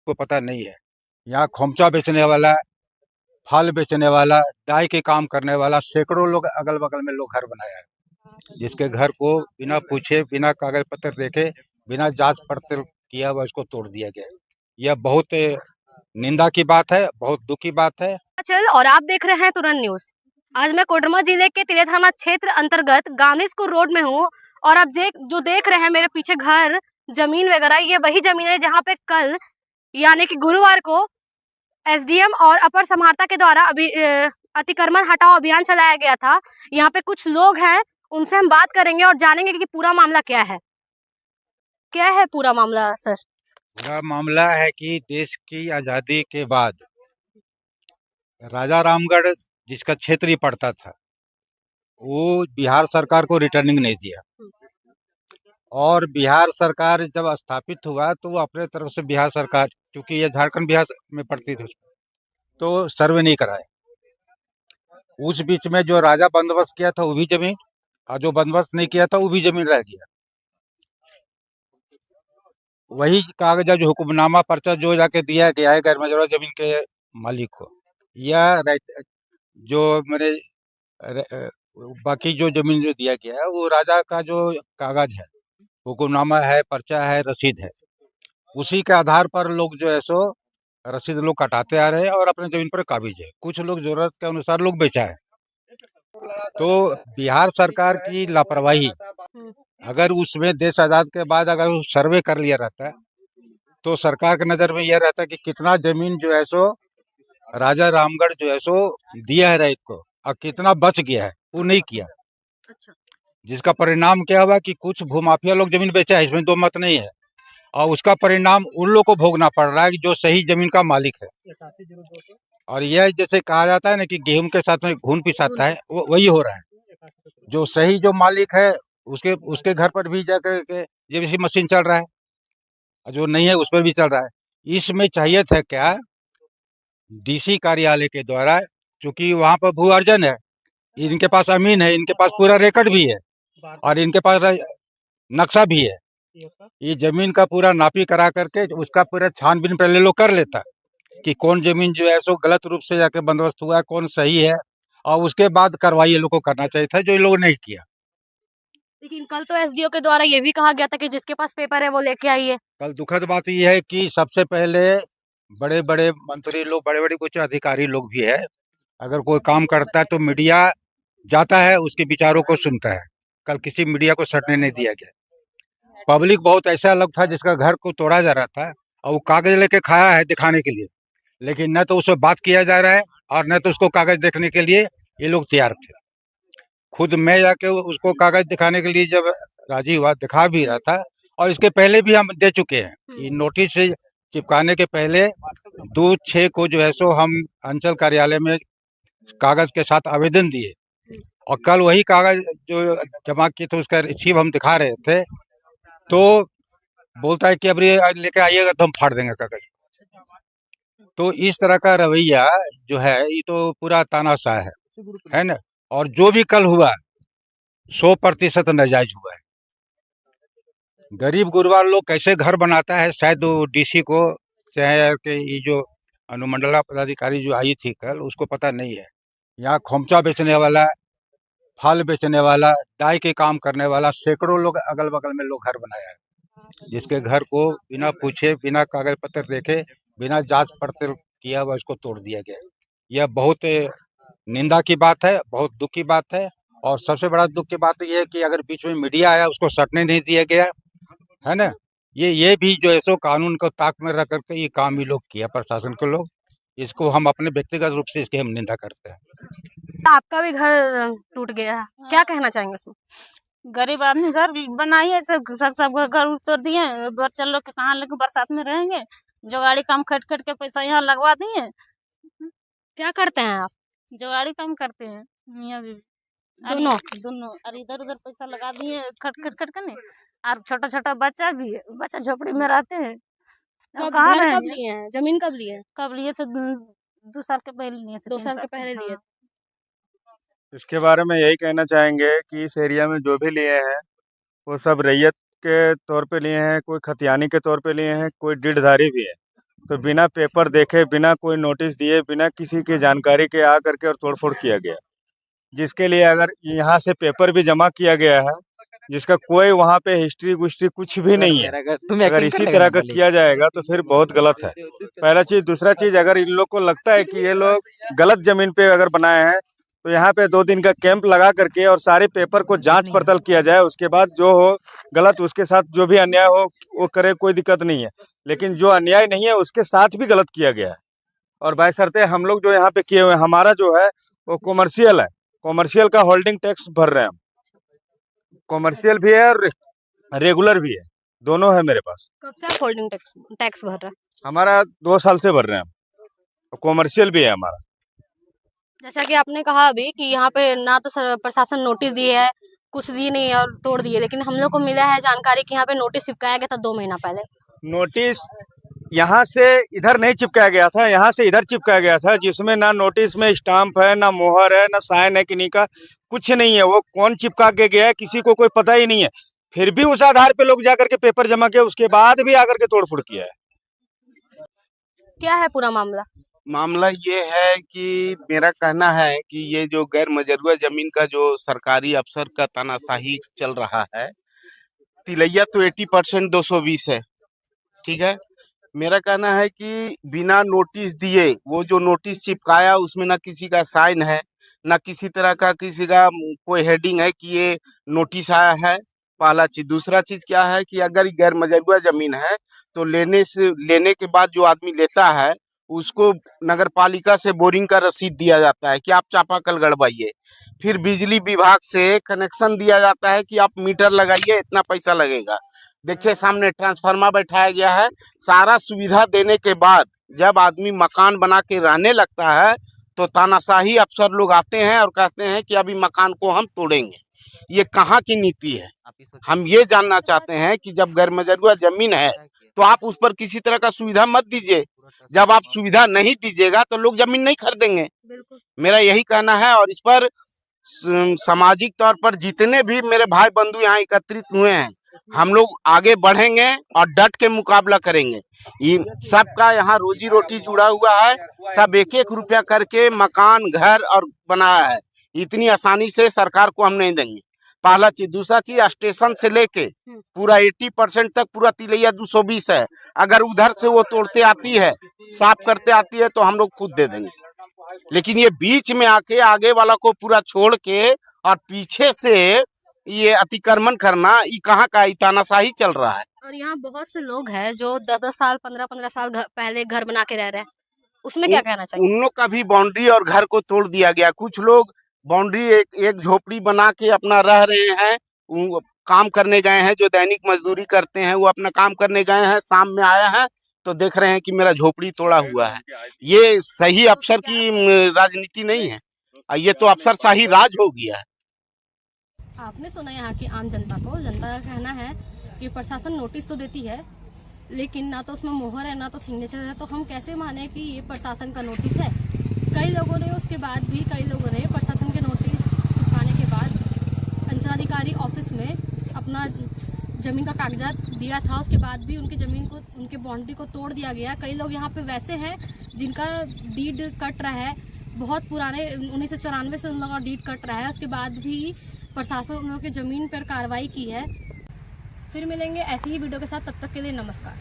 उसको पता नहीं है। यहाँ खोमचा बेचने वाला, फल बेचने वाला, डाई के काम करने वाला सैकड़ों लोग अगल बगल में लोग घर बनाया है, जिसके घर को बिना पूछे, बिना कागज पत्र देखे, बिना जांच पड़ताल किया हुआ इसको तोड़ दिया गया है। यह बहुत निंदा की बात है, बहुत दुख की बात है। चल और आप देख रहे हैं तुरंत न्यूज। आज मैं कोडरमा जिले के तिले थाना क्षेत्र अंतर्गत गांधीस्कूल रोड में हूँ और आप जो देख रहे हैं मेरे पीछे घर, जमीन वगैरह, ये वही जमीन है जहाँ पे कल यानी कि गुरुवार को एसडीएम और अपर समाहर्ता के द्वारा अतिक्रमण हटाओ अभियान चलाया गया था। यहाँ पे कुछ लोग हैं, उनसे हम बात करेंगे और जानेंगे कि पूरा मामला क्या है। क्या है पूरा मामला सर? पूरा मामला है कि देश की आजादी के बाद राजा रामगढ़ जिसका क्षेत्र ही पड़ता था, वो बिहार सरकार को रिटर्निंग नहीं दिया और बिहार सरकार जब स्थापित हुआ तो वो अपने तरफ से बिहार सरकार, क्योंकि ये झारखंड बिहार में पड़ती थी, तो सर्वे नहीं कराया। उस बीच में जो राजा बंदोबस्त किया था वो भी जमीन, और जो बंदोबस्त नहीं किया था वो भी जमीन रह गया। वही कागज जो हुक्मनामा पर्चा जो जाके दिया गया है गैर मजरूह जमीन के मालिक को, या जो मेरे बाकी जो जमीन जो दिया गया है वो राजा का जो कागज है, हुक्मनामा है, पर्चा है, रसीद है, उसी के आधार पर लोग जो है सो रसीद लोग कटाते आ रहे हैं और अपने जमीन पर काबिज है। कुछ लोग जरूरत के अनुसार लोग बेचा है। तो बिहार सरकार की लापरवाही, अगर उसमें देश आजाद के बाद अगर वो सर्वे कर लिया रहता तो सरकार की नजर में यह रहता कि कितना जमीन जो है सो राजा रामगढ़ जो है सो दिया है रईत को और कितना बच गया है, वो नहीं किया। अच्छा। जिसका परिणाम क्या हुआ कि कुछ भूमाफिया लोग जमीन बेचा है, इसमें दो मत नहीं है, और उसका परिणाम उन लोग को भोगना पड़ रहा है जो सही जमीन का मालिक है। और यह जैसे कहा जाता है ना कि गेहूं के साथ में घून पिसाता है, वो वही हो रहा है। जो सही जो मालिक है उसके उसके घर पर भी जाकर के जेबीसी मशीन चल रहा है, और जो नहीं है उस पर भी चल रहा है। इसमें चाहिए था क्या, डीसी कार्यालय के द्वारा, क्योंकि वहाँ पर भू अर्जन है, इनके पास अमीन है, इनके पास पूरा रिकॉर्ड भी है और इनके पास नक्शा भी है, ये जमीन का पूरा नापी करा करके उसका पूरा छानबीन पहले लोग कर लेता कि कौन जमीन जो है सो गलत रूप से जाके बंदोबस्त हुआ है, कौन सही है, और उसके बाद कार्रवाई ये लोग को करना चाहिए था, जो ये लोग नहीं किया। लेकिन कल तो एसडीओ के द्वारा ये भी कहा गया था कि जिसके पास पेपर है वो लेके आइए। कल दुखद बात यह है कि सबसे पहले बड़े बड़े मंत्री लोग, बड़े बड़े कुछ अधिकारी लोग भी है, अगर कोई काम करता है तो मीडिया जाता है, उसके विचारों को सुनता है। कल किसी मीडिया को सटने नहीं दिया गया। पब्लिक बहुत ऐसा लोग था जिसका घर को तोड़ा जा रहा था और वो कागज लेके खाया है दिखाने के लिए, लेकिन न तो उससे बात किया जा रहा है और न तो उसको कागज देखने के लिए ये लोग तैयार थे। खुद मैं जाके उसको कागज दिखाने के लिए जब राजी हुआ, दिखा भी रहा था, और इसके पहले भी हम दे चुके हैं। ये नोटिस से चिपकाने के पहले 2/6 को जो है सो हम अंचल कार्यालय में कागज के साथ आवेदन दिए, और कल वही कागज जो जमा किए थे उसका रिसीव हम दिखा रहे थे, तो बोलता है कि अब ये लेके आइएगा तो हम फाड़ देंगे कागज। तो इस तरह का रवैया जो है ये तो पूरा तानाशाह है ना। और जो भी कल हुआ 100% नाजायज हुआ है। गरीब गुरबा लोग कैसे घर बनाता है, शायद वो डीसी को, चाहे कि ये जो अनुमंडला पदाधिकारी जो आई थी कल, उसको पता नहीं है। यहाँ खोमचा बेचने वाला, फल बेचने वाला, डाई के काम करने वाला सैकड़ों लोग अगल बगल में लोग घर बनाया है, जिसके घर को बिना पूछे, बिना कागज पत्र देखे, बिना जांच पड़ताल किया हुआ इसको तोड़ दिया गया। यह बहुत निंदा की बात है, बहुत दुख की बात है। और सबसे बड़ा दुख की बात यह है कि अगर बीच में मीडिया आया उसको सटने नहीं दिया गया, है ना। ये भी जो है सो कानून को ताक में रख करके ये काम भी लोग किया, प्रशासन के लोग। इसको हम अपने व्यक्तिगत रूप से इसकी हम निंदा करते हैं। आपका भी घर टूट गया है, क्या कहना चाहेंगे इसमें? गरीब आदमी घर बनाइए, सब घर तोड़ दिए। बच्चा लोग के कहाँ लेके बरसात में रहेंगे। जोगाड़ी काम खट खट के पैसा यहाँ लगवा दिए। क्या करते हैं आप? जोगाड़ी काम करते हैं मियाँ बीवी दोनों दोनों। और इधर उधर पैसा लगा दिए खट खट खट के। नहीं, और छोटा छोटा बच्चा भी है, बच्चा झोपड़ी में रहते हैं। कहाँ रहेंगे? कब लिए हैं जमीन? कब लिए थे? 2 साल के पहले लिए थे। 2 साल के पहले लिए। इसके बारे में यही कहना चाहेंगे कि इस एरिया में जो भी लिए हैं वो सब रैयत के तौर पे लिए हैं, कोई खतियानी के तौर पे लिए हैं, कोई डीडधारी भी है। तो बिना पेपर देखे, बिना कोई नोटिस दिए, बिना किसी की जानकारी के आ करके और तोड़फोड़ किया गया, जिसके लिए अगर यहाँ से पेपर भी जमा किया गया है, जिसका कोई वहाँ पे हिस्ट्री गुस्ट्री कुछ भी नहीं है, अगर इसी तरह का किया जाएगा तो फिर बहुत गलत है। पहला चीज। दूसरा चीज, अगर इन लोग को लगता है कि ये लोग गलत जमीन पे अगर बनाए हैं तो यहाँ पे 2 दिन का कैंप लगा करके और सारे पेपर को जांच पड़ताल किया जाए, उसके बाद जो हो गलत, उसके साथ जो भी अन्याय हो वो करे, कोई दिक्कत नहीं है। लेकिन जो अन्याय नहीं है उसके साथ भी गलत किया गया है। और बशर्ते हम लोग जो यहाँ पे किए हुए हैं, हमारा जो है वो कॉमर्शियल है, कॉमर्शियल का होल्डिंग टैक्स भर रहे हैं हम। कॉमर्शियल भी है और रेगुलर भी है, दोनों है मेरे पास। कब से आप होल्डिंग टैक्स भर रहे हैं? हमारा 2 साल से भर रहे हैं हम, कॉमर्शियल भी है हमारा। जैसा कि आपने कहा अभी कि यहाँ पे ना तो प्रशासन नोटिस दिए है, कुछ दिए नहीं और तोड़ दिए, लेकिन हम लोग को मिला है जानकारी कि यहाँ पे नोटिस चिपकाया गया था 2 महीना पहले। नोटिस यहाँ से इधर नहीं चिपकाया गया था, यहाँ से इधर चिपकाया गया था, जिसमें ना नोटिस में स्टाम्प है, ना मोहर है, ना साइन है किन्हीं का, कुछ नहीं है। वो कौन चिपका के गया है किसी को कोई पता ही नहीं है। फिर भी उस आधार पे लोग जाकर के पेपर जमा किया, उसके बाद भी आकर के तोड़फोड़ किया है। क्या है पूरा मामला? मामला ये है कि मेरा कहना है कि ये जो गैर मजरूआ जमीन का जो सरकारी अफसर का तानाशाही चल रहा है, तिलैया तो 80% 220 है, ठीक है। मेरा कहना है कि बिना नोटिस दिए वो जो नोटिस चिपकाया उसमें ना किसी का साइन है, ना किसी तरह का किसी का कोई हेडिंग है कि ये नोटिस आया है। पहला चीज। दूसरा चीज क्या है कि अगर गैर मजरूआ जमीन है तो लेने के बाद जो आदमी लेता है उसको नगर पालिका से बोरिंग का रसीद दिया जाता है कि आप चापाकल गड़वाइए। फिर बिजली विभाग से कनेक्शन दिया जाता है कि आप मीटर लगाइए, इतना पैसा लगेगा। देखिए सामने ट्रांसफार्मर बैठाया गया है। सारा सुविधा देने के बाद जब आदमी मकान बना के रहने लगता है तो तानाशाही अफसर लोग आते हैं और कहते हैं कि अभी मकान को हम तोड़ेंगे। ये कहाँ की नीति है? हम ये जानना चाहते हैं कि जब गैर मजरूआ जमीन है तो आप उस पर किसी तरह का सुविधा मत दीजिए। जब आप सुविधा नहीं दीजिएगा तो लोग जमीन नहीं खरीदेंगे। मेरा यही कहना है। और इस पर सामाजिक तौर पर जितने भी मेरे भाई बंधु यहाँ एकत्रित हुए हैं, हम लोग आगे बढ़ेंगे और डट के मुकाबला करेंगे। सबका यहाँ रोजी रोटी जुड़ा हुआ है, सब 1-1 रुपया करके मकान घर और बनाया है। इतनी आसानी से सरकार को हम नहीं देंगे, पहला चीज। दूसरा चीज, स्टेशन से लेके पूरा 80% तक पूरा तिलैया 220 है। अगर उधर से वो तोड़ते आती है, साफ करते आती है तो हम लोग खुद दे देंगे। लेकिन ये बीच में आके आगे वाला को पूरा छोड़ के और पीछे से ये अतिक्रमण करना, ये कहाँ का तानाशाही चल रहा है। और यहाँ बहुत से लोग हैं जो 10-10 साल 15-15 साल पहले घर बना के रह रहे हैं, उसमें क्या कहना चाहिए? उन लोग का भी बाउंड्री और घर को तोड़ दिया गया। कुछ लोग बाउंड्री एक झोपड़ी बना के अपना रह रहे हैं, काम करने गए हैं, जो दैनिक मजदूरी करते हैं वो अपना काम करने गए हैं, शाम में आया है तो देख रहे हैं कि मेरा झोपड़ी तोड़ा हुआ है। ये सही अफसर की राजनीति नहीं है, ये तो अफसरशाही राज हो गया है। आपने सुना यहाँ की आम जनता को, जनता का कहना है कि प्रशासन नोटिस तो देती है लेकिन ना तो उसमें मोहर है ना तो सिग्नेचर है, तो हम कैसे माने कि ये प्रशासन का नोटिस है। कई लोगों ने उसके बाद भी प्रशासन के नोटिस चिपकाने के बाद अंचलाधिकारी ऑफिस में अपना जमीन का कागजात दिया था, उसके बाद भी उनकी जमीन को, उनके बाउंड्री को तोड़ दिया गया। कई लोग यहाँ पे वैसे हैं जिनका डीड कट रहा है, बहुत पुराने 1994 से उन लोगों का डीड कट रहा है, उसके बाद भी प्रशासन उन लोगों की जमीन पर कार्रवाई की है। फिर मिलेंगे ऐसी ही वीडियो के साथ, तब तक के लिए नमस्कार।